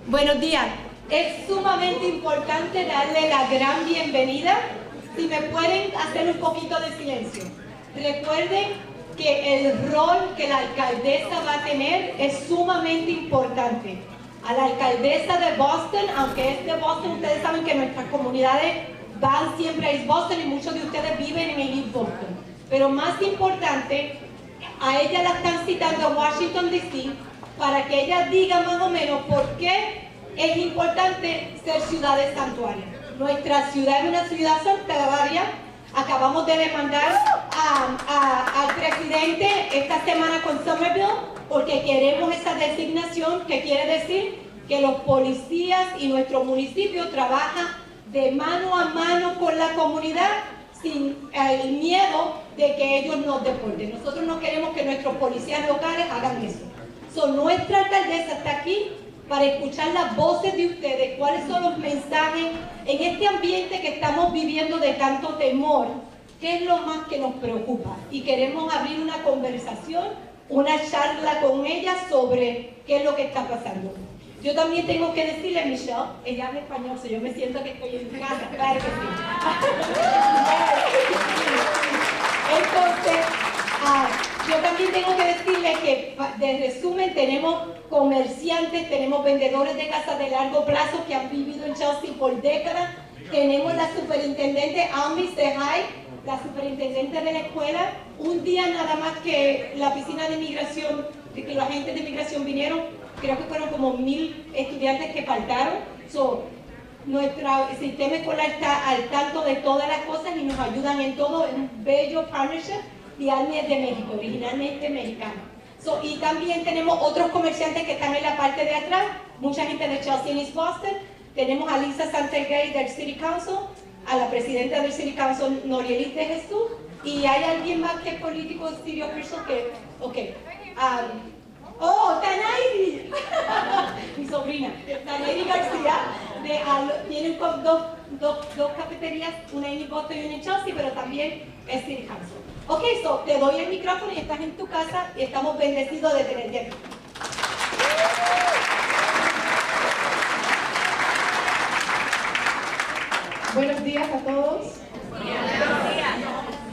Buenos días. Es sumamente importante darle la gran bienvenida. Si me pueden hacer un poquito de silencio. Recuerden que el rol que la alcaldesa va a tener es sumamente importante. A la alcaldesa de Boston, aunque es de Boston, ustedes saben que nuestras comunidades van siempre a East Boston y muchos de ustedes viven en East Boston. Pero más importante, a ella la están citando a Washington DC para que ella diga más o menos por qué es importante ser ciudad de santuario. Nuestra ciudad es una ciudad santuaria. Acabamos de demandar al presidente esta semana con Somerville porque queremos esa designación, que quiere decir que los policías y nuestro municipio trabajan de mano a mano con la comunidad sin el miedo de que ellos nos deporten. Nosotros no queremos que nuestros policías locales hagan eso. Nuestra alcaldesa está aquí para escuchar las voces de ustedes, cuáles son los mensajes en este ambiente que estamos viviendo de tanto temor, qué es lo más que nos preocupa. Y queremos abrir una conversación, una charla con ella sobre qué es lo que está pasando. Yo también tengo que decirle a Michelle, ella habla español, yo me siento que estoy en casa, claro que sí. Entonces, yo también tengo que decirle que, de resumen, tenemos comerciantes, tenemos vendedores de casas de largo plazo que han vivido en Chelsea por décadas, tenemos la superintendente Almi Sehai, la superintendente de la escuela. Un día nada más que la oficina de inmigración, que los agentes de inmigración vinieron, creo que fueron como 1000 estudiantes que faltaron. Nuestro sistema escolar está al tanto de todas las cosas y nos ayudan en todo, en un bello partnership. Y Almi es de México, originalmente mexicano. Y también tenemos otros comerciantes que están en la parte de atrás, mucha gente de Chelsea y East Boston. Tenemos a Lisa Santegay del City Council, a la presidenta del City Council, Norielis de Jesús, y hay alguien más que es político, City Official, que, Tanairi, mi sobrina, Tanairi García, tiene dos cafeterías, una en East Boston y una en Chelsea, pero también es City Council. Te doy el micrófono y estás en tu casa y estamos bendecidos de tenerte aquí. Buenos días a todos. Buenos días.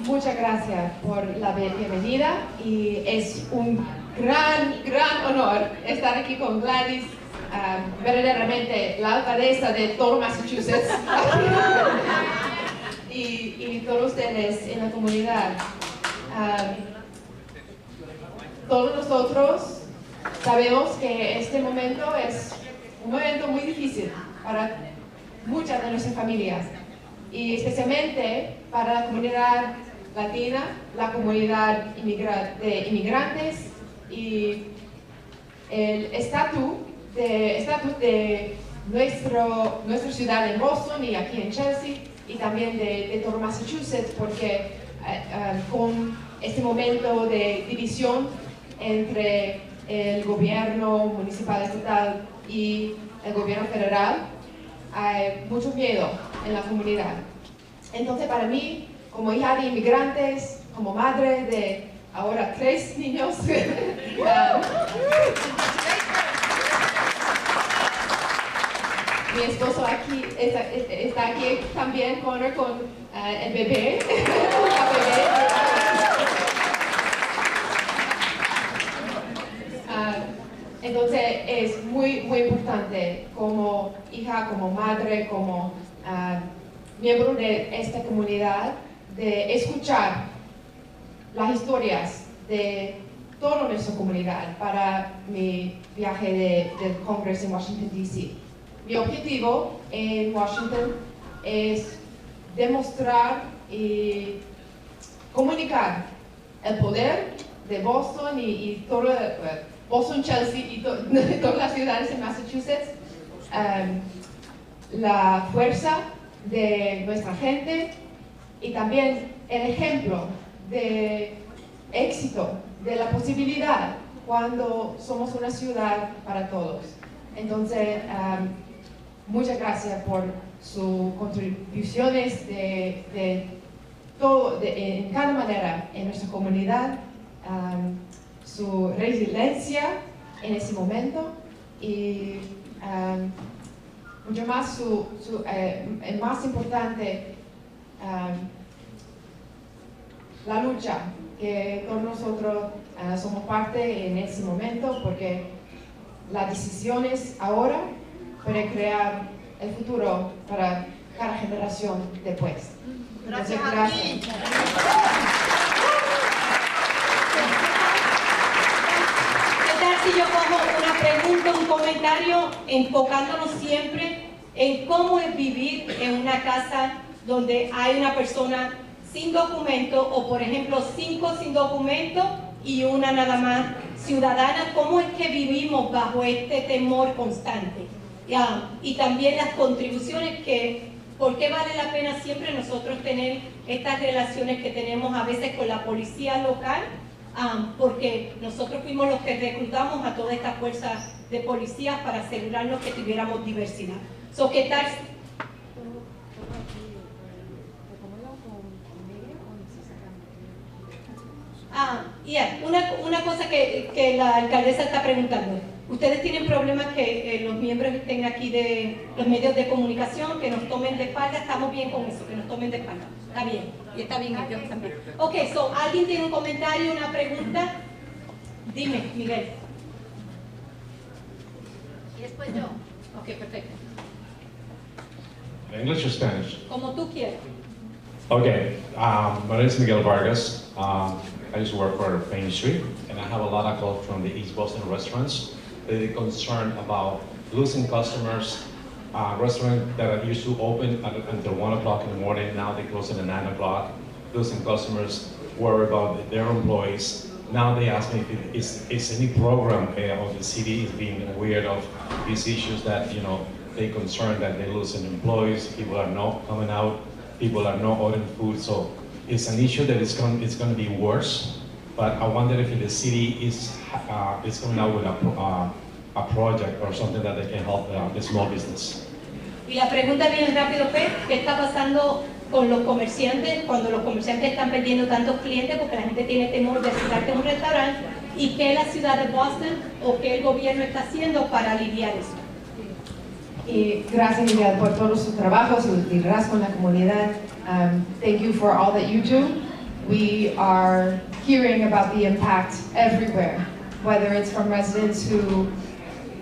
Muchas gracias por la bienvenida y es un gran honor estar aquí con Gladys, verdaderamente la alcaldesa de todo Massachusetts y todos ustedes en la comunidad. Todos nosotros sabemos que este momento es un momento muy difícil para muchas de nuestras familias y especialmente para la comunidad latina, la comunidad de inmigrantes y el estatus de nuestra ciudad en Boston y aquí en Chelsea y también de todo Massachusetts, porque con este momento de división entre el gobierno municipal, estatal y el gobierno federal, hay mucho miedo en la comunidad. Entonces, para mí, como hija de inmigrantes, como madre de ahora 3 niños, mi esposo está aquí también con el bebé, la bebé. Entonces es muy importante como hija, como madre, como miembro de esta comunidad, de escuchar las historias de toda nuestra comunidad para mi viaje del Congreso en Washington, D.C. Mi objetivo en Washington es demostrar y comunicar el poder de Boston y todo Boston, Chelsea y todas las ciudades en Massachusetts, la fuerza de nuestra gente y también el ejemplo de éxito, de la posibilidad cuando somos una ciudad para todos. Entonces, muchas gracias por sus contribuciones de todo, en cada manera en nuestra comunidad, su resiliencia en ese momento y mucho más el más importante, la lucha que todos nosotros somos parte en ese momento, porque las decisiones ahora pueden crear el futuro para cada generación después. Gracias. Entonces, gracias. ¿Qué tal si yo cojo una pregunta, un comentario, enfocándonos siempre en cómo es vivir en una casa donde hay una persona sin documento, o por ejemplo 5 sin documento y una nada más ciudadana? ¿Cómo es que vivimos bajo este temor constante? Y también las contribuciones que, ¿por qué vale la pena siempre nosotros tener estas relaciones que tenemos a veces con la policía local? Porque nosotros fuimos los que reclutamos a toda esta fuerza de policías para asegurarnos que tuviéramos diversidad. ¿Qué tal? Una cosa que la alcaldesa está preguntando. ¿Ustedes tienen problemas que los miembros estén aquí de los medios de comunicación, que nos tomen de espalda? Estamos bien con eso, que nos tomen de espalda. Está bien, y está bien ellos también. Ok, ¿alguien tiene un comentario, una pregunta? Dime, Miguel. Y después yo. Ok, perfecto. English or Spanish? Como tú quieras. Okay, my name is Miguel Vargas. I used to work for Main Street, and I have a lot of calls from the East Boston restaurants. They're concerned about losing customers. Restaurants that used to open until 1 o'clock in the morning, now they close at 9 o'clock. Losing customers, worry about their employees. Now they ask me if is any program of the city is being aware of these issues that, you know, they're concerned that they're losing employees, people are not coming out, people are not ordering food. So it's an issue that it's going to be worse. But I wonder if the city is coming out with a project or something that they can help the small business. Y la pregunta bien rápido, Pep, ¿qué está pasando con los comerciantes cuando los comerciantes están perdiendo tantos clientes porque la gente tiene temor de acercarse a un restaurante? ¿Y qué la ciudad de Boston o qué el gobierno está haciendo para aliviar eso? Y gracias, Miguel, por todo su trabajo, su liderazgo en la comunidad. Thank you for all that you do. We are hearing about the impact everywhere, whether it's from residents who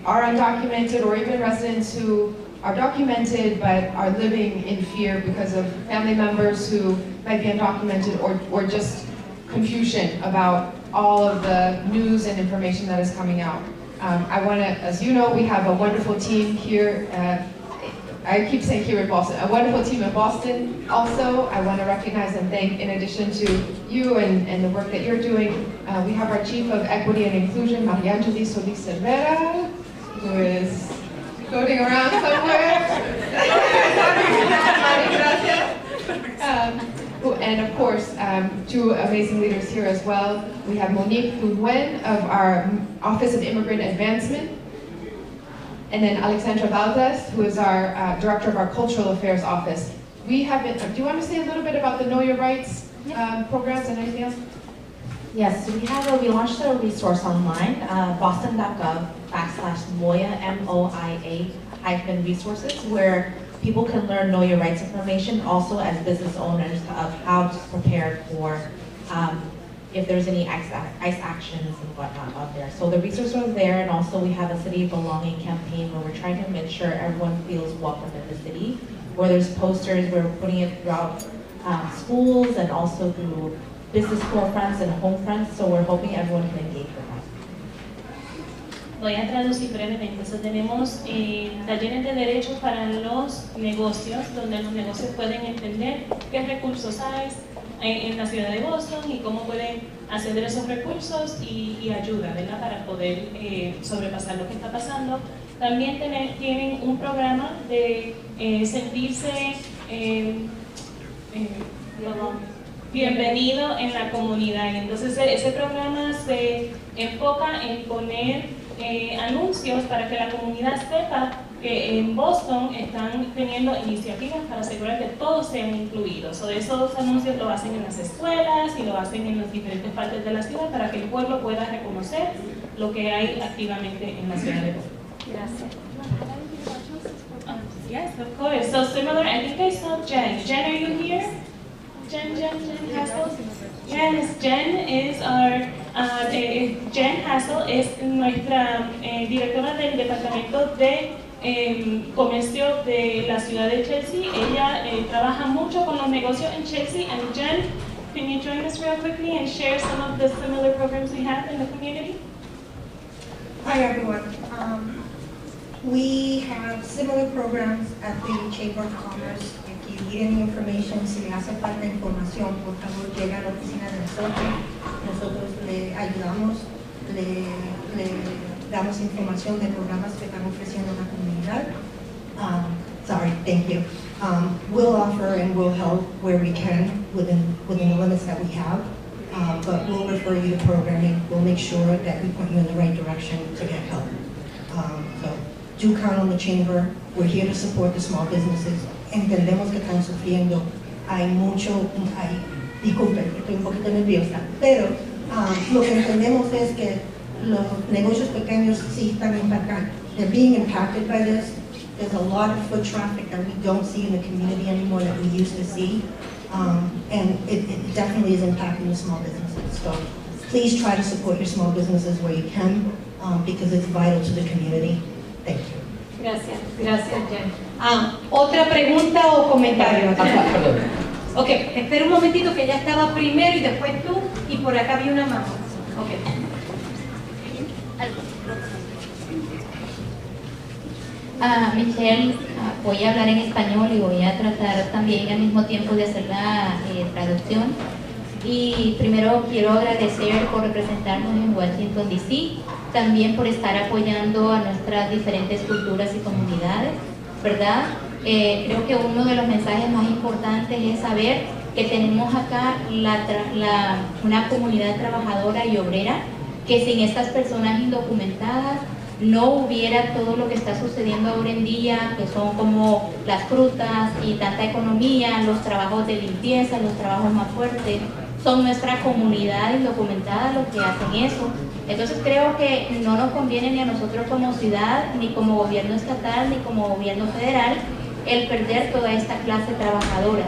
are undocumented or even residents who are documented but are living in fear because of family members who might be undocumented, or just confusion about all of the news and information that is coming out. I want to, as you know, we have a wonderful team here. I keep saying here in Boston, a wonderful team in Boston. Also, I want to recognize and thank, in addition to you and the work that you're doing, we have our Chief of Equity and Inclusion, Mariangeli Solis-Cervera, who is floating around somewhere. And of course, two amazing leaders here as well. We have Monique Nguyen of our Office of Immigrant Advancement, and then Alexandra Valdez, who is our Director of our Cultural Affairs Office. We have been, do you want to say a little bit about the Know Your Rights programs and anything else? Yes, we launched a resource online, boston.gov/MOIA, MOIA-resources, where people can learn Know Your Rights information, also as business owners, of how to prepare for if there's any ICE actions and whatnot out there. So the resource was there, and also we have a City of Belonging campaign where we're trying to make sure everyone feels welcome in the city, where there's posters, we're putting it throughout schools and also through business storefronts and home fronts, so we're hoping everyone can engage with that. Voy a traducir brevemente. So, tenemos talleres de derechos para los negocios, donde los negocios pueden entender qué recursos hay en la ciudad de Boston y cómo pueden acceder a esos recursos y ayuda, ¿verdad?, para poder sobrepasar lo que está pasando. También tienen un programa de sentirse bienvenido en la comunidad. Entonces ese programa se enfoca en poner anuncios para que la comunidad sepa que en Boston están teniendo iniciativas para asegurar que todos sean incluidos. Esos anuncios lo hacen en las escuelas y lo hacen en las diferentes partes de la ciudad para que el pueblo pueda reconocer lo que hay activamente en la ciudad de Boston. Gracias. Yes, of course. So similar, I think I saw Jen. Jen, are you here? Jen Hassel? Yes, Jen is our, Jen Hassel es nuestra directora del departamento de comercio de la ciudad de Chelsea. Ella trabaja mucho con los negocios en Chelsea. And Jen, can you join us real quickly and share some of the similar programs we have in the community? Hi everyone. We have similar programs at the Chamber of Commerce. If you need any information, si le hace falta información, por favor llega a la oficina de nosotros. Nosotros le ayudamos, le damos información de programas que están ofreciendo en la comunidad. Thank you. We'll offer and we'll help where we can within the limits that we have. But we'll refer you to programming. We'll make sure that we point you in the right direction to get help. So do count on the chamber. We're here to support the small businesses. Entendemos que están sufriendo. Disculpen, estoy un poquito nerviosa, pero lo que entendemos es que los negocios pequeños sí están impactados. They're being impacted by this. There's a lot of foot traffic that we don't see in the community anymore that we used to see. And it definitely is impacting the small businesses. So please try to support your small businesses where you can, because it's vital to the community. Thank you. Gracias, Jen. ¿Otra pregunta o comentario? Ok, espera un momentito que ya estaba primero y después tú, y por acá había una mano. Ok. Michelle, voy a hablar en español y voy a tratar también al mismo tiempo de hacer la traducción. Y primero quiero agradecer por representarnos en Washington, D.C., también por estar apoyando a nuestras diferentes culturas y comunidades, ¿verdad? Creo que uno de los mensajes más importantes es saber que tenemos acá una comunidad trabajadora y obrera, que sin estas personas indocumentadas no hubiera todo lo que está sucediendo ahora en día, que son como las frutas y tanta economía, los trabajos de limpieza, los trabajos más fuertes. Son nuestra comunidad indocumentada los que hacen eso. Entonces creo que no nos conviene ni a nosotros como ciudad, ni como gobierno estatal, ni como gobierno federal, el perder toda esta clase trabajadora.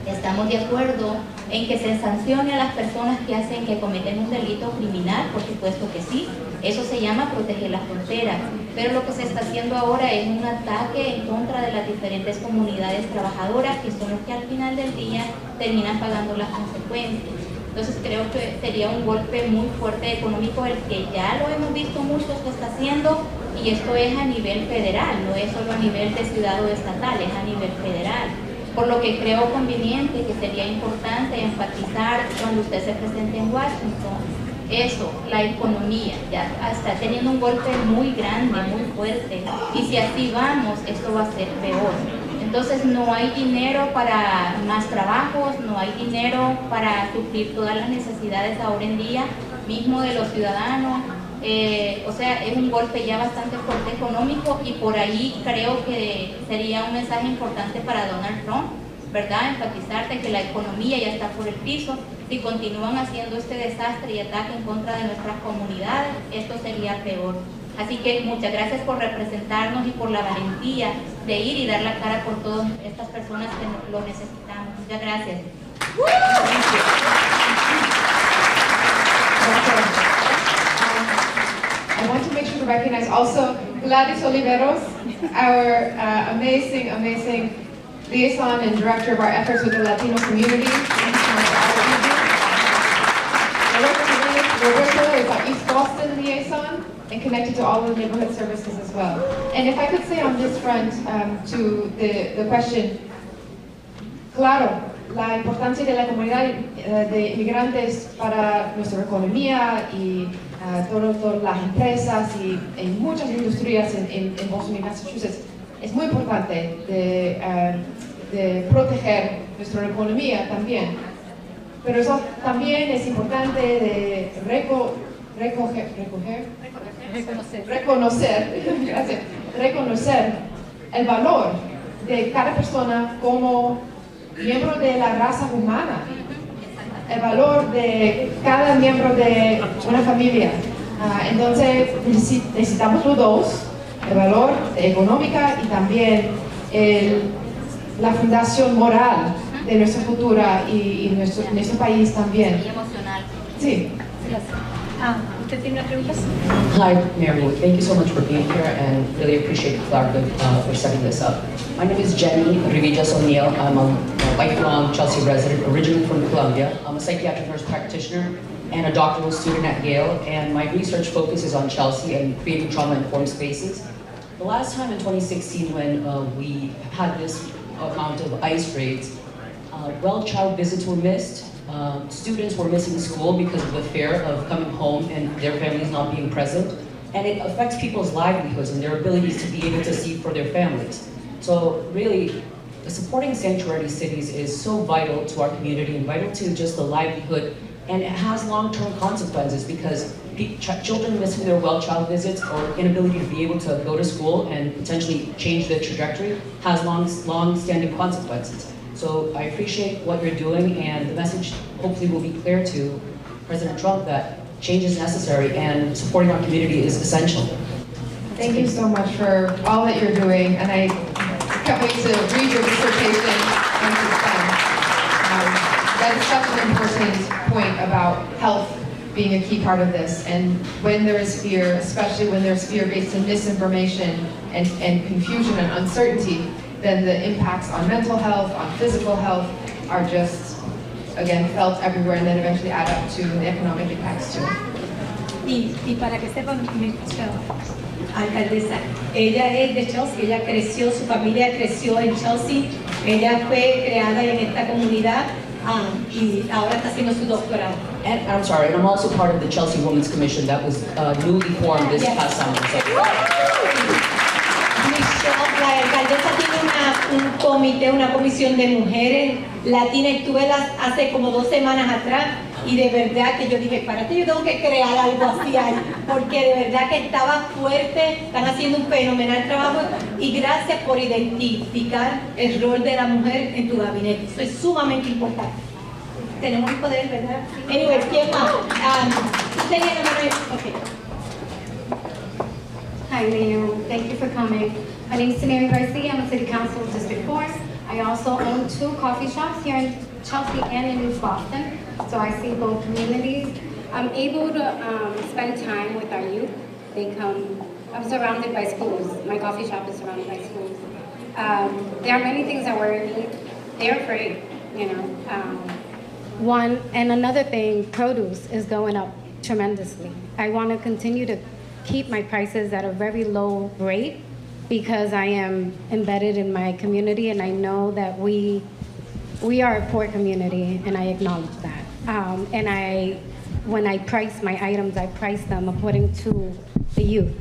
Estamos de acuerdo en que se sancione a las personas que cometen un delito criminal, por supuesto que sí. Eso se llama proteger las fronteras. Pero lo que se está haciendo ahora es un ataque en contra de las diferentes comunidades trabajadoras, que son los que al final del día terminan pagando las consecuencias. Entonces creo que sería un golpe muy fuerte económico, el que ya lo hemos visto muchos que está haciendo, y esto es a nivel federal, no es solo a nivel de ciudad o estatal, es a nivel federal. Por lo que creo conveniente, que sería importante enfatizar cuando usted se presente en Washington, eso, la economía, ya está teniendo un golpe muy grande, muy fuerte, y si así vamos, esto va a ser peor. Entonces no hay dinero para más trabajos, no hay dinero para suplir todas las necesidades ahora en día, mismo de los ciudadanos. O sea, es un golpe ya bastante fuerte económico, y por ahí creo que sería un mensaje importante para Donald Trump, ¿verdad? Enfatizar de que la economía ya está por el piso. Si continúan haciendo este desastre y ataque en contra de nuestras comunidades, esto sería peor. Así que muchas gracias por representarnos y por la valentía de ir y dar la cara por todas estas personas que lo necesitamos. Muchas gracias. I want to make sure to recognize also Gladys Oliveros, our amazing liaison and director of our efforts with the Latino community. Roberto is our East Boston liaison and connected to all the neighborhood services as well. And if I could say on this front to the question, claro, la importancia de la comunidad de inmigrantes para nuestra economía y todas las empresas y en muchas industrias en Boston y Massachusetts es muy importante de proteger nuestra economía también. Pero eso también es importante de reconocer el valor de cada persona como miembro de la raza humana, el valor de cada miembro de una familia. Entonces necesitamos los dos, el valor económico y también la fundación moral de nuestra cultura y nuestro país también. Y emocional. Sí. ¿Usted tiene una pregunta? Hi, Mary. Thank you so much for being here and really appreciate Colaborativa for setting this up. My name is Jenny Rivillas O'Neill. I'm a lifelong Chelsea resident, originally from Colombia. I'm a psychiatric nurse practitioner and a doctoral student at Yale, and my research focuses on Chelsea and creating trauma-informed spaces. The last time in 2016 when we had this amount of ICE raids, well-child visits were missed. Students were missing school because of the fear of coming home and their families not being present. And it affects people's livelihoods and their abilities to be able to see for their families. So really, supporting sanctuary cities is so vital to our community and vital to just the livelihood. And it has long-term consequences because children missing their well-child visits or inability to be able to go to school and potentially change the trajectory has long-standing consequences. So I appreciate what you're doing, and the message hopefully will be clear to President Trump that change is necessary and supporting our community is essential. Thank you so much for all that you're doing, and I can't wait to read your dissertation once it's done. That is such an important point about health being a key part of this, and when there is fear, especially when there's fear based on misinformation and confusion and uncertainty, then the impacts on mental health, on physical health, are just, again, felt everywhere and then eventually add up to the economic impacts too. Y para que sepan, alcaldesa, ella es de Chelsea, ella creció, su familia creció en Chelsea, ella fue creada en esta comunidad y ahora está haciendo su doctorado. And I'm sorry, and I'm also part of the Chelsea Women's Commission that was newly formed this past summer. La alcaldesa tiene un comité, una comisión de mujeres latinas. Estuve hace como 2 semanas atrás y de verdad que yo dije, para ti yo tengo que crear algo así ahí, porque de verdad que estaba fuerte, están haciendo un fenomenal trabajo y gracias por identificar el rol de la mujer en tu gabinete. Eso es sumamente importante. Tenemos el poder, ¿verdad? Anyway, ¿quién más? Okay. Hi, Mayor. Thank you for coming. My name is Mary Garcia. I'm a City Council District 4. I also own 2 coffee shops here in Chelsea and in East Boston, so I see both communities. I'm able to spend time with our youth. I'm surrounded by schools. My coffee shop is surrounded by schools. There are many things that worry me. They're afraid, you know. One, and another thing, produce is going up tremendously. I want to continue to keep my prices at a very low rate because I am embedded in my community and I know that we are a poor community and I acknowledge that. When I price my items, I price them according to the youth.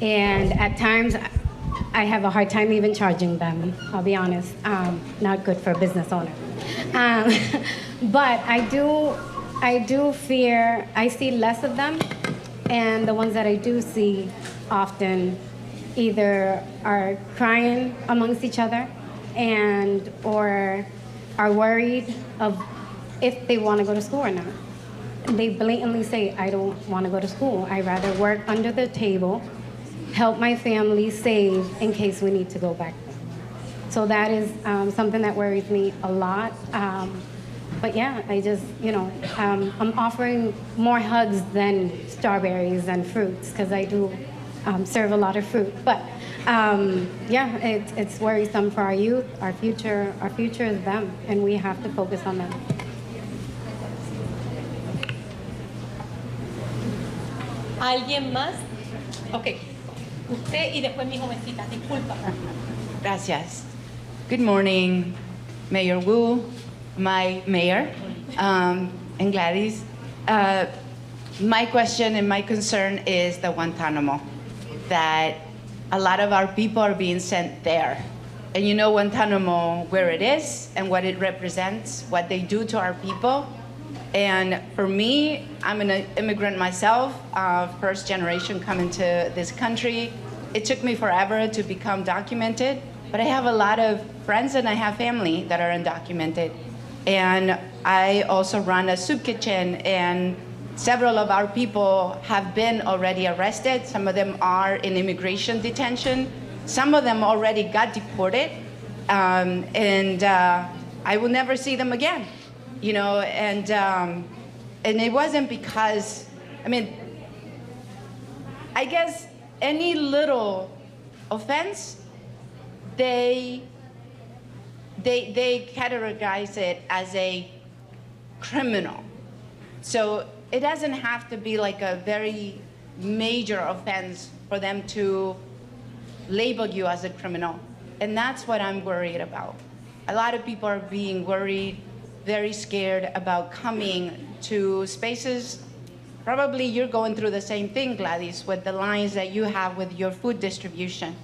And at times, I have a hard time even charging them, I'll be honest. Not good for a business owner. But I do fear, I see less of them, and the ones that I do see often either are crying amongst each other or are worried of if they want to go to school or not. They blatantly say, I don't want to go to school. I'd rather work under the table, help my family save in case we need to go back. So that is something that worries me a lot. But yeah, I just, I'm offering more hugs than strawberries and fruits because I do serve a lot of fruit. But yeah, it's worrisome for our youth. Our future is them, and we have to focus on them. ¿Alguien más? Ok. Usted y después mi jovencita. Disculpa. Gracias. Good morning, Mayor Wu, my mayor, and Gladys. My question and my concern is the Guantanamo, that a lot of our people are being sent there. And you know Guantanamo, where it is and what it represents, what they do to our people. And for me, I'm an immigrant myself, first generation coming to this country. It took me forever to become documented, but I have a lot of friends and I have family that are undocumented. And I also run a soup kitchen, and several of our people have been already arrested. Some of them are in immigration detention. some of them already got deported, and I will never see them again, you know, and it wasn't because, I mean, I guess any little offense, they categorize it as a criminal. So it doesn't have to be like a very major offense for them to label you as a criminal. And that's what I'm worried about. A lot of people are being worried, very scared about coming to spaces. Probably you're going through the same thing, Gladys, with the lines that you have with your food distribution.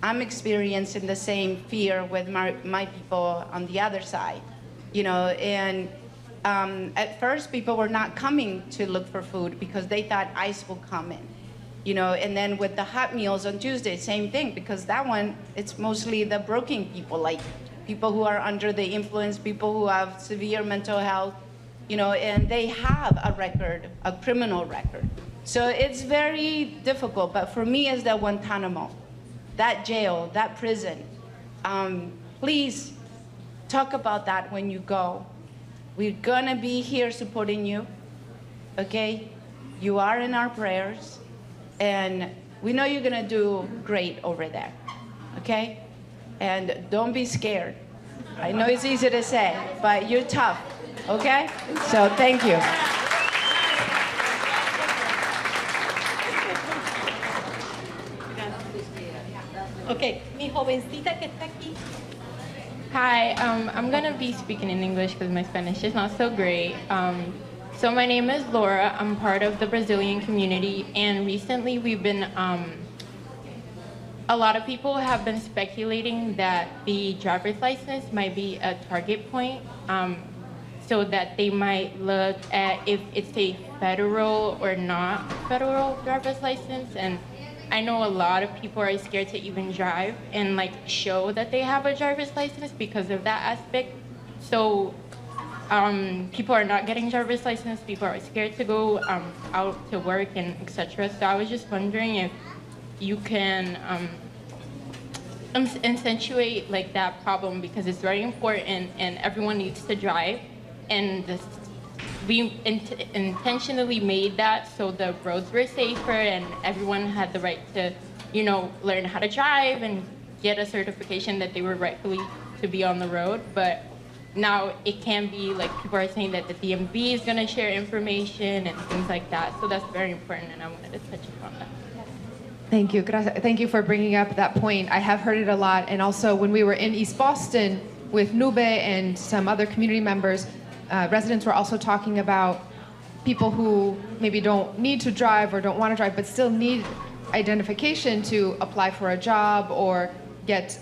I'm experiencing the same fear with my people on the other side, you know, and at first people were not coming to look for food because they thought ICE will come in, you know, and then with the hot meals on Tuesday, same thing, because that one, it's mostly the broken people, like people who are under the influence, people who have severe mental health, you know, and they have a record, a criminal record. So it's very difficult, but for me it's the Guantanamo, that jail, that prison. Please talk about that when you go. We're gonna be here supporting you, okay? You are in our prayers, and we know you're gonna do great over there, okay? And don't be scared. I know it's easy to say, but you're tough, okay? So thank you. Ok, mi jovencita que está aquí. Hi, I'm going to be speaking in English because my Spanish is not so great. So my name is Laura. I'm part of the Brazilian community, and recently we've been, a lot of people have been speculating that the driver's license might be a target point, so that they might look at if it's a federal or not federal driver's license. And I know a lot of people are scared to even drive and like show that they have a driver's license because of that aspect. So people are not getting driver's license, people are scared to go out to work and etc. So I was just wondering if you can accentuate like that problem, because it's very important and everyone needs to drive, and we intentionally made that so the roads were safer and everyone had the right to, you know, learn how to drive and get a certification that they were rightfully to be on the road. But now it can be like people are saying that the DMV is going to share information and things like that. So that's very important, and I wanted to touch upon that. Thank you. Thank you for bringing up that point. I have heard it a lot. And also when we were in East Boston with Nube and some other community members, residents were also talking about people who maybe don't need to drive or don't want to drive, but still need identification to apply for a job or get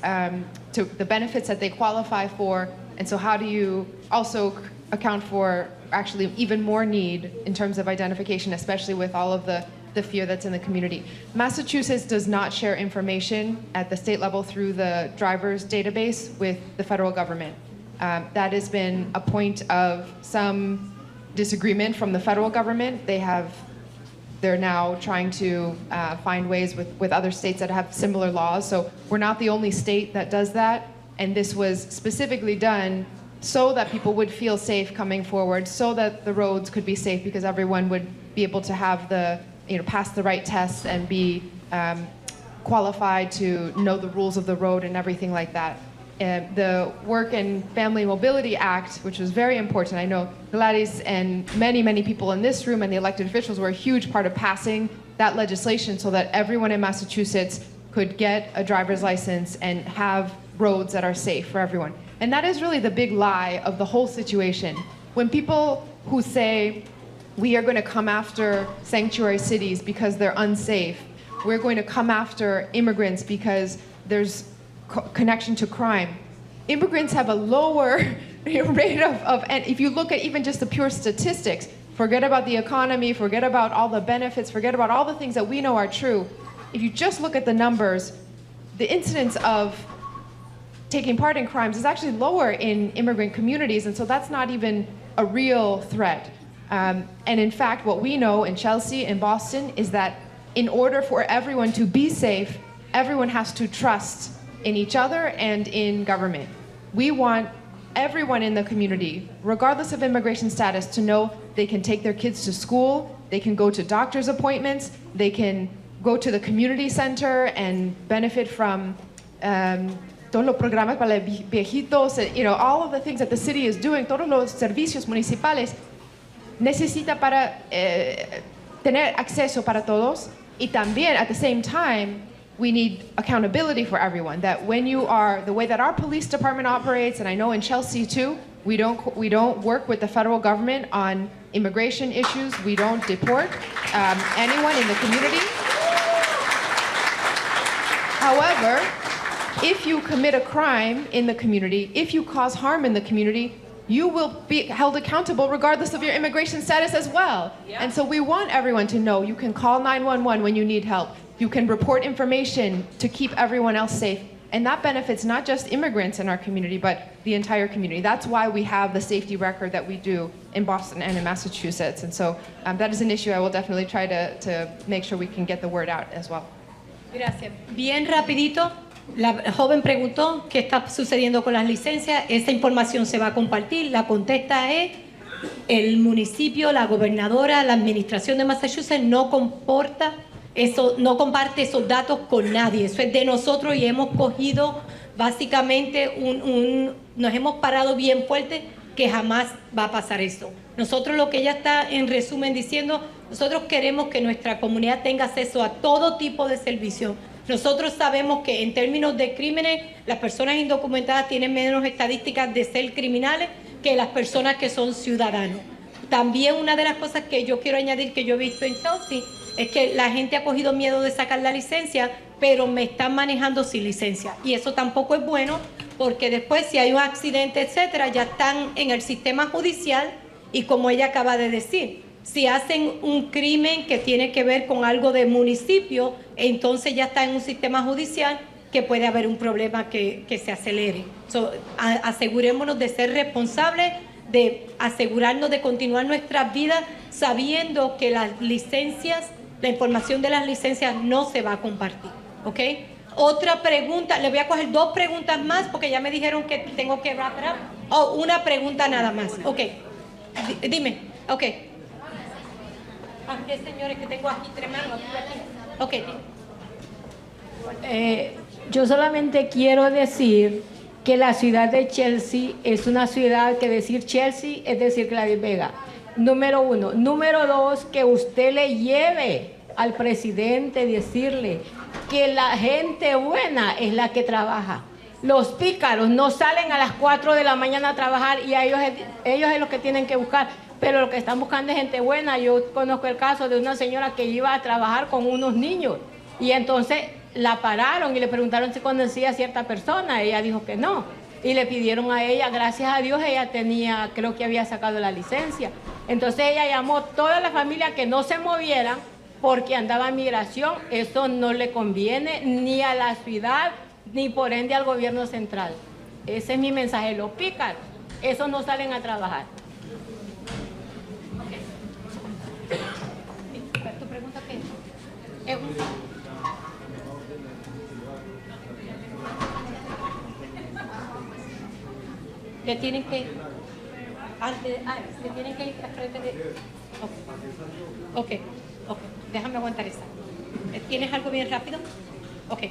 to the benefits that they qualify for. And so how do you also account for actually even more need in terms of identification, especially with all of the fear that's in the community? Massachusetts does not share information at the state level through the driver's database with the federal government. That has been a point of some disagreement from the federal government. They're now trying to find ways with other states that have similar laws. So we're not the only state that does that. And this was specifically done so that people would feel safe coming forward, so that the roads could be safe, because everyone would be able to have pass the right tests and be qualified to know the rules of the road and everything like that. The Work and Family Mobility Act, which was very important. I know Gladys and many, many people in this room and the elected officials were a huge part of passing that legislation so that everyone in Massachusetts could get a driver's license and have roads that are safe for everyone. And that is really the big lie of the whole situation. When people who say, we are going to come after sanctuary cities because they're unsafe, we're going to come after immigrants because there's connection to crime. Immigrants have a lower rate of, and if you look at even just the pure statistics, forget about the economy, forget about all the benefits, forget about all the things that we know are true. If you just look at the numbers, the incidence of taking part in crimes is actually lower in immigrant communities, and so that's not even a real threat. And in fact, what we know in Chelsea and Boston is that in order for everyone to be safe, everyone has to trust in each other and in government. We want everyone in the community, regardless of immigration status, to know they can take their kids to school, they can go to doctor's appointments, they can go to the community center and benefit from todos los programas para los viejitos, all of the things that the city is doing, todos los servicios municipales, necesita para tener acceso para todos. Y también, at the same time, we need accountability for everyone. That when you are, the way that our police department operates, and I know in Chelsea too, we don't work with the federal government on immigration issues. We don't deport anyone in the community. However, if you commit a crime in the community, if you cause harm in the community, you will be held accountable regardless of your immigration status as well. Yeah. And so we want everyone to know you can call 911 when you need help. You can report information to keep everyone else safe. And that benefits not just immigrants in our community, but the entire community. That's why we have the safety record that we do in Boston and in Massachusetts. And so that is an issue I will definitely try to make sure we can get the word out as well. Gracias. Bien rapidito. La joven preguntó qué está sucediendo con las licencias. Esa información se va a compartir. La contesta es el municipio, la gobernadora, la administración de Massachusetts no comparte esos datos con nadie. Eso es de nosotros y hemos cogido básicamente nos hemos parado bien fuerte que jamás va a pasar eso. Nosotros lo que ella está en resumen diciendo, nosotros queremos que nuestra comunidad tenga acceso a todo tipo de servicios. Nosotros sabemos que en términos de crímenes, las personas indocumentadas tienen menos estadísticas de ser criminales que las personas que son ciudadanos. También una de las cosas que yo quiero añadir que yo he visto en Chelsea es que la gente ha cogido miedo de sacar la licencia, pero me están manejando sin licencia. Y eso tampoco es bueno porque después si hay un accidente, etcétera, ya están en el sistema judicial y como ella acaba de decir, si hacen un crimen que tiene que ver con algo de municipio, entonces ya está en un sistema judicial que puede haber un problema que se acelere. Asegurémonos de ser responsables, de asegurarnos de continuar nuestras vidas sabiendo que las licencias, la información de las licencias no se va a compartir. ¿Ok? Otra pregunta, le voy a coger 2 preguntas más porque ya me dijeron que tengo que wrap it up. Una pregunta nada más. Ok. Dime. Ok. ¿Qué señores que tengo aquí tremendo? Ok. Yo solamente quiero decir que la ciudad de Chelsea es una ciudad que decir Chelsea es decir Gladys Vega. Número 1. Número 2, que usted le lleve al presidente decirle que la gente buena es la que trabaja. Los pícaros no salen a las 4 de la mañana a trabajar y a ellos es lo que tienen que buscar. Pero lo que están buscando es gente buena. Yo conozco el caso de una señora que iba a trabajar con unos niños y entonces la pararon y le preguntaron si conocía a cierta persona. Ella dijo que no. Y le pidieron a ella, gracias a Dios, ella tenía, creo que había sacado la licencia. Entonces ella llamó a toda la familia que no se movieran porque andaba en migración. Eso no le conviene ni a la ciudad ni por ende al gobierno central. Ese es mi mensaje. Los pícaros, esos no salen a trabajar. ¿Tu pregunta qué es? Le tienen que le tienen que ir al frente de... Ok. Déjame aguantar esa. ¿Tienes algo bien rápido? Ok.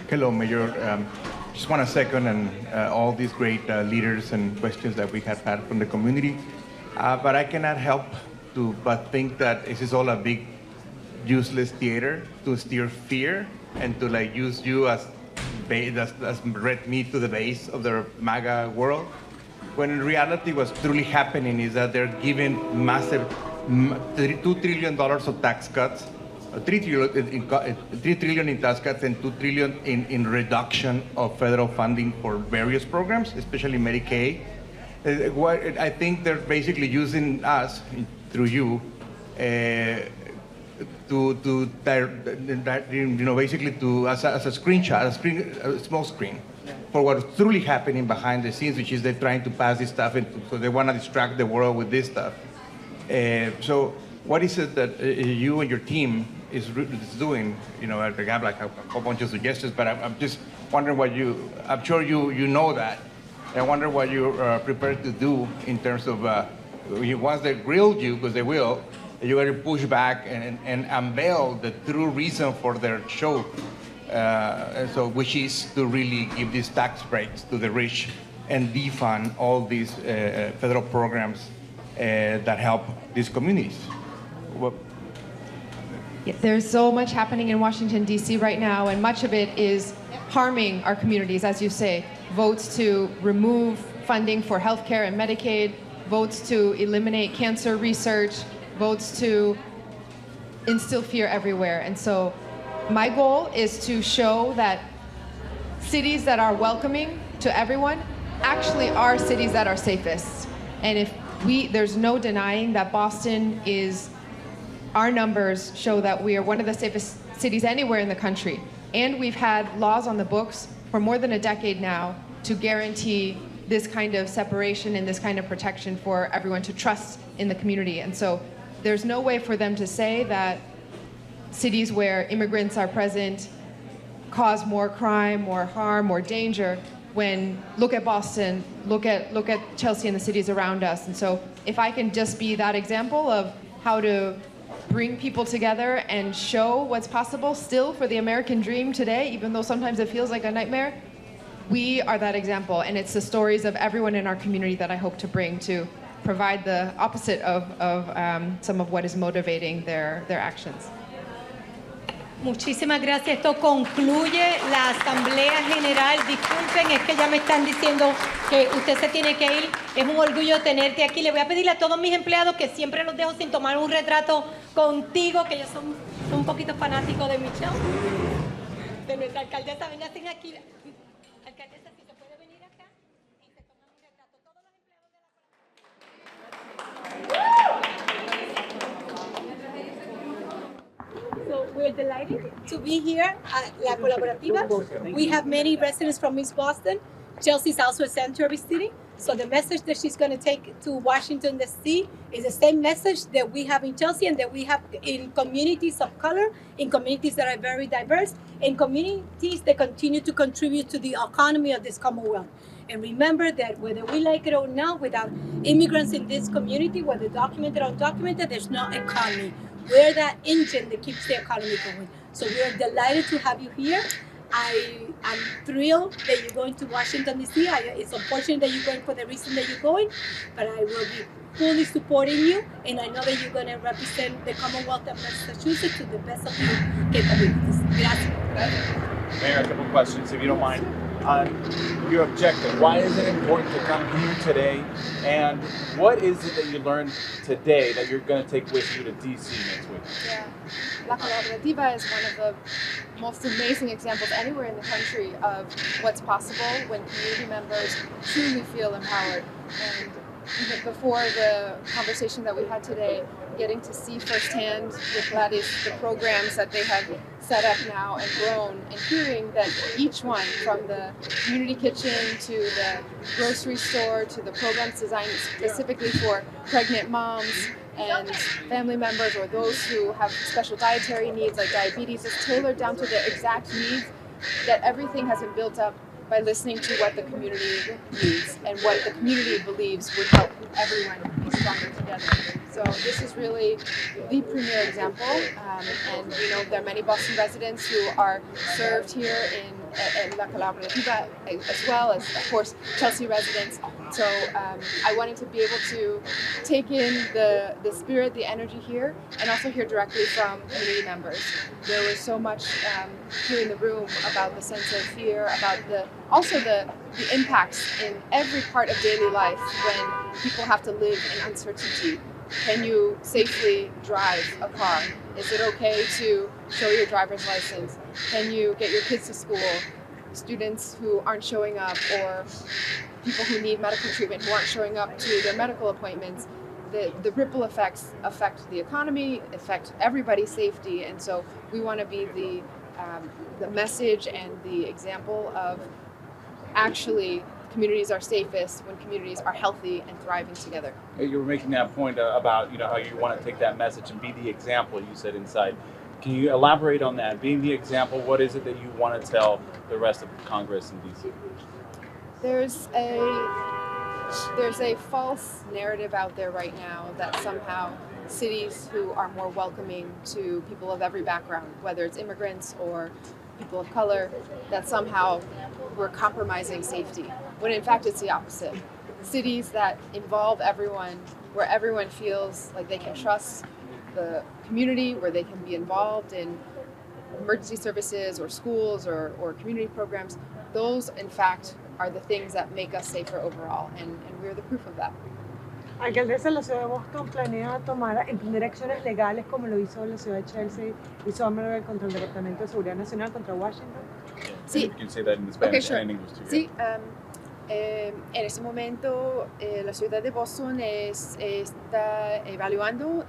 Hello, Mayor. Just want to second and all these great leaders and questions that we have had from the community. But I cannot help but think that this is all a big useless theater to steer fear and to use you as red meat to the base of the MAGA world. When in reality what's truly happening is that they're giving massive $2 trillion of tax cuts, $3 trillion in tax cuts and $2 trillion in reduction of federal funding for various programs, especially Medicaid. I think they're basically using us, through you, basically as a screenshot, a small screen for what's truly happening behind the scenes, which is they're trying to pass this stuff, so they want to distract the world with this stuff. So what is it that you and your team is doing? You know, I have like a whole bunch of suggestions, but I'm just wondering what I'm sure you know that. I wonder what you're prepared to do in terms of, once they grilled you, because they will, you got to push back and unveil the true reason for their show. So which is to really give these tax breaks to the rich and defund all these federal programs that help these communities. There's so much happening in Washington, D.C. right now, and much of it is harming our communities, as you say. Votes to remove funding for healthcare and Medicaid, votes to eliminate cancer research, votes to instill fear everywhere. And so my goal is to show that cities that are welcoming to everyone actually are cities that are safest. And there's no denying that Boston is, our numbers show that we are one of the safest cities anywhere in the country. And we've had laws on the books for more than a decade now to guarantee this kind of separation and this kind of protection for everyone to trust in the community. And so there's no way for them to say that cities where immigrants are present cause more crime, more harm, more danger, when look at Boston, look at Chelsea and the cities around us. And so if I can just be that example of how to bring people together and show what's possible still for the American dream today, even though sometimes it feels like a nightmare, we are that example. And it's the stories of everyone in our community that I hope to bring to provide the opposite of some of what is motivating their actions. Muchísimas gracias. Esto concluye la Asamblea General. Disculpen, es que ya me están diciendo que usted se tiene que ir. Es un orgullo tenerte aquí. Le voy a pedirle a todos mis empleados que siempre los dejo sin tomar un retrato contigo, que ellos son un poquito fanáticos de Michelle, de nuestra alcaldesa. Venga, estén aquí. Alcaldesa, si se puede venir acá y se toman un retrato. Todos los empleados de la So we're delighted to be here at La Colaborativa. We have many residents from East Boston. Chelsea's also a sanctuary city. So the message that she's going to take to Washington, D.C. is the same message that we have in Chelsea and that we have in communities of color, in communities that are very diverse, in communities that continue to contribute to the economy of this Commonwealth. And remember that whether we like it or not, without immigrants in this community, whether documented or undocumented, there's no economy. We're that engine that keeps the economy going. So we're delighted to have you here. I'm thrilled that you're going to Washington, D.C. It's unfortunate that you're going for the reason that you're going, but I will be fully supporting you, and I know that you're going to represent the Commonwealth of Massachusetts to the best of your capabilities. Gracias. Mayor, a couple questions, if you don't mind. Your objective, why is it important to come here today, and what is it that you learned today that you're going to take with you to D.C. next week? Yeah. La Colaborativa is one of the most amazing examples anywhere in the country of what's possible when community members truly feel empowered. And even before the conversation that we had today, getting to see firsthand with Gladys the programs that they have set up now and grown, and hearing that each one, from the community kitchen to the grocery store to the programs designed specifically for pregnant moms and family members or those who have special dietary needs like diabetes, is tailored down to the exact needs, that everything has been built up by listening to what the community needs and what the community believes would help everyone be stronger together. So this is really the premier example, and we know there are many Boston residents who are served here in La Colaborativa, as well as, of course, Chelsea residents. So I wanted to be able to take in the spirit, the energy here, and also hear directly from community members. There was so much here in the room about the sense of fear, about also the impacts in every part of daily life when people have to live in uncertainty. Can you safely drive a car? Is it okay to show your driver's license? Can you get your kids to school? Students who aren't showing up, or people who need medical treatment who aren't showing up to their medical appointments. The ripple effects affect the economy, affect everybody's safety, and so we want to be the message and the example of actually communities are safest when communities are healthy and thriving together. You were making that point about how you want to take that message and be the example. You said inside. Can you elaborate on that? Being the example, what is it that you want to tell the rest of Congress in DC? There's a false narrative out there right now that somehow cities who are more welcoming to people of every background, whether it's immigrants or people of color, that somehow we're compromising safety, when in fact it's the opposite. Cities that involve everyone, where everyone feels like they can trust the community, where they can be involved in emergency services or schools or community programs, those in fact are the things that make us safer overall, and we're the proof of that. Alcaldesa, la ciudad de Boston planea emprender acciones legales como lo hizo la ciudad de Chelsea y Somerville contra el Departamento de Seguridad Nacional contra Washington. Sí. You can say that in Spanish Okay, sure. and English too. Sí, en este momento la ciudad de Boston está evaluando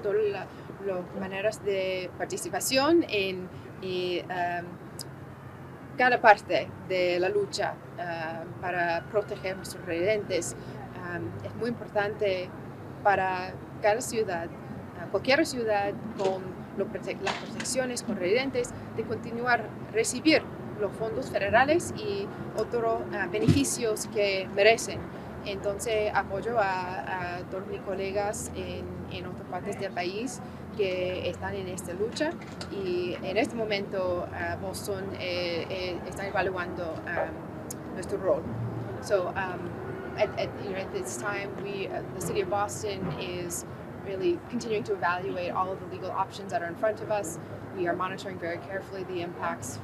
todas las maneras de participación en cada parte de la lucha para proteger nuestros residentes. Es muy importante para cada ciudad, cualquier ciudad con las protecciones con residentes, de continuar a recibir los fondos federales y otros beneficios que merecen. Entonces apoyo a todos mis colegas en otras partes del país que están en esta lucha, y en este momento Boston está evaluando nuestro rol. So at this time, the city of Boston is really continuing to evaluate all of the legal options that are in front of us. We are monitoring very carefully the impacts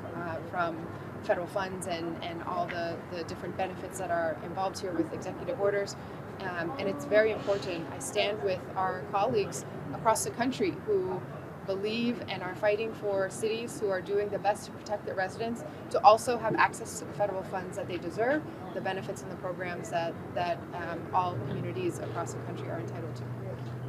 from federal funds and all the different benefits that are involved here with executive orders. And it's very important. I stand with our colleagues across the country who believe and are fighting for cities who are doing the best to protect their residents to also have access to the federal funds that they deserve, the benefits and the programs that all communities across the country are entitled to.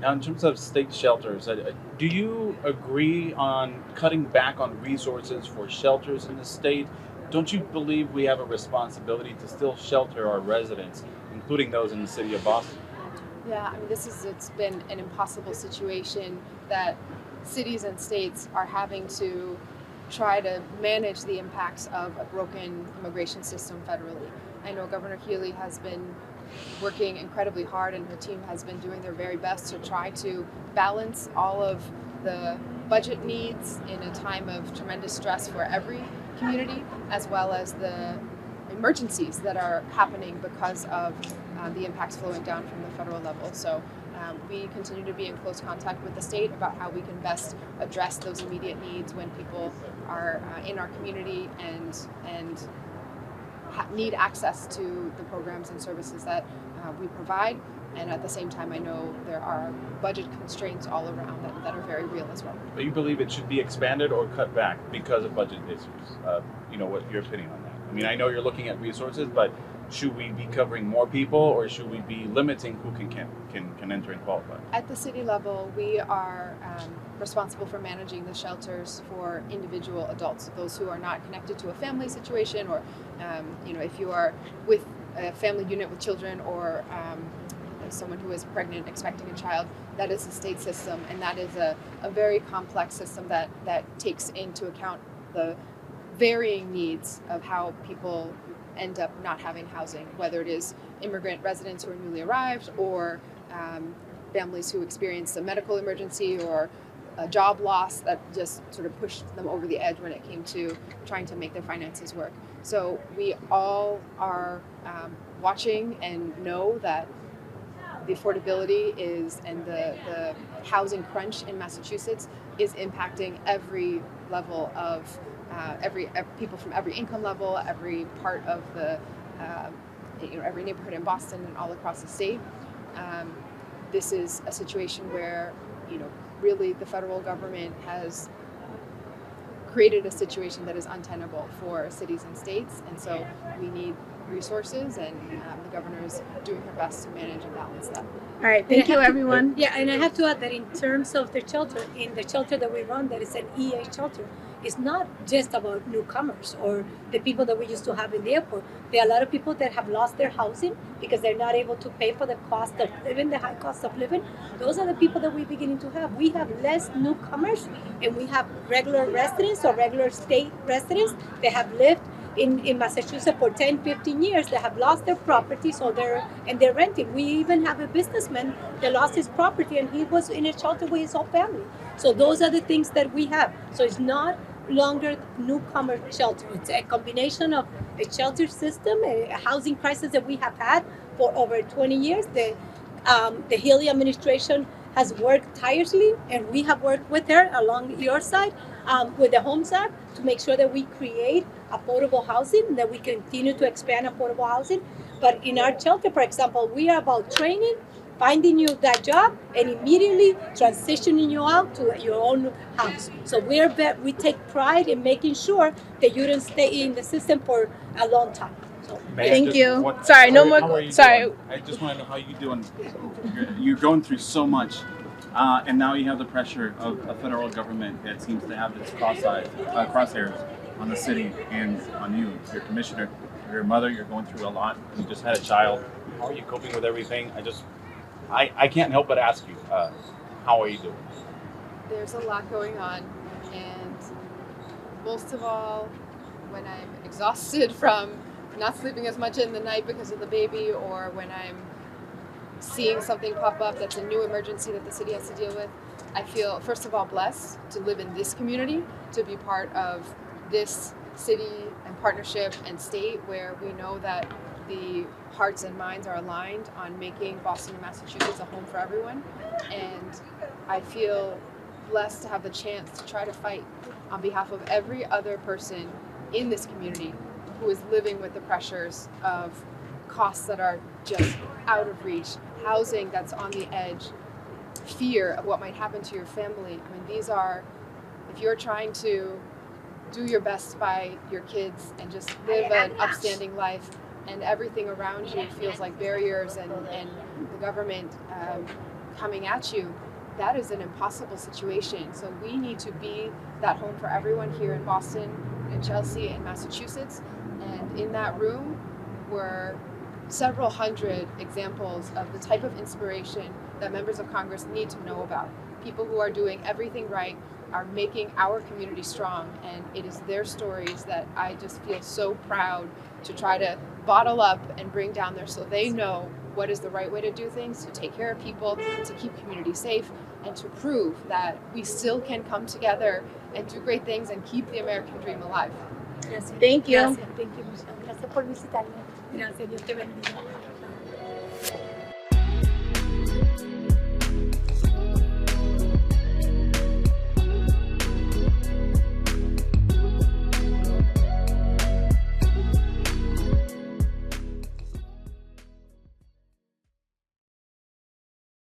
Now, in terms of state shelters, do you agree on cutting back on resources for shelters in the state? Don't you believe we have a responsibility to still shelter our residents, including those in the city of Boston? Yeah, I mean, it's been an impossible situation that cities and states are having to try to manage the impacts of a broken immigration system federally. I know Governor Healy has been working incredibly hard, and her team has been doing their very best to try to balance all of the budget needs in a time of tremendous stress for every community, as well as the emergencies that are happening because of the impacts flowing down from the federal level. So we continue to be in close contact with the state about how we can best address those immediate needs when people are in our community and need access to the programs and services that we provide. And at the same time, I know there are budget constraints all around that are very real as well. But you believe it should be expanded or cut back because of budget issues? What your opinion on that? I mean, I know you're looking at resources, but should we be covering more people, or should we be limiting who can enter and qualify? At the city level, we are responsible for managing the shelters for individual adults, those who are not connected to a family situation, or if you are with a family unit with children, or someone who is pregnant, expecting a child. That is the state system, and that is a very complex system that takes into account the varying needs of how people end up not having housing, whether it is immigrant residents who are newly arrived, or families who experience a medical emergency or a job loss that just sort of pushed them over the edge when it came to trying to make their finances work. So we all are watching and know that the affordability and the housing crunch in Massachusetts is impacting every level of every people from every income level, every part of the every neighborhood in Boston and all across the state. This is a situation where really the federal government has created a situation that is untenable for cities and states, and so we need resources, and the governor is doing her best to manage and balance that. All right, thank you, everyone. Yeah, and I have to add that in terms of the shelter, in the shelter that we run, that is an EA shelter, it's not just about newcomers or the people that we used to have in the airport. There are a lot of people that have lost their housing because they're not able to pay for the cost of living, the high cost of living. Those are the people that we're beginning to have. We have less newcomers, and we have regular residents or regular state residents that have lived in Massachusetts for 10, 15 years that have lost their property, so they're renting. We even have a businessman that lost his property and he was in a shelter with his whole family. So those are the things that we have. So it's not longer newcomer shelter. It's a combination of a shelter system, a housing crisis that we have had for over 20 years. The Healy administration has worked tirelessly, and we have worked with her along your side with the Homes Act to make sure that we create affordable housing, that we continue to expand affordable housing. But in our shelter, for example, we are about training, finding you that job, and immediately transitioning you out to your own house. So we take pride in making sure that you don't stay in the system for a long time. So, Thank you. What, Sorry, no more. How are you Sorry. doing? I just want to know how you're doing. You're going through so much, and now you have the pressure of a federal government that seems to have its crosshairs on the city and on you. You're commissioner, you're a mother, you're going through a lot. You just had a child. How are you coping with everything? I can't help but ask you, how are you doing? There's a lot going on, and most of all, when I'm exhausted from not sleeping as much in the night because of the baby, or when I'm seeing something pop up that's a new emergency that the city has to deal with, I feel, first of all, blessed to live in this community, to be part of this city and partnership and state where we know that the hearts and minds are aligned on making Boston and Massachusetts a home for everyone. And I feel blessed to have the chance to try to fight on behalf of every other person in this community who is living with the pressures of costs that are just out of reach, housing that's on the edge, fear of what might happen to your family. I mean, these are, if you're trying to do your best by your kids and just live an upstanding life, and everything around you feels like barriers and the government coming at you, that is an impossible situation. So we need to be that home for everyone here in Boston, in Chelsea, and Massachusetts. And in that room were several hundred examples of the type of inspiration that members of Congress need to know about. People who are doing everything right, are making our community strong, and it is their stories that I just feel so proud to try to bottle up and bring down there so they know what is the right way to do things, to take care of people, to keep communities safe, and to prove that we still can come together and do great things and keep the American dream alive. Gracias. Thank you. Gracias. Thank you, Michelle. Gracias por visitarme. Gracias. Dios te bendiga.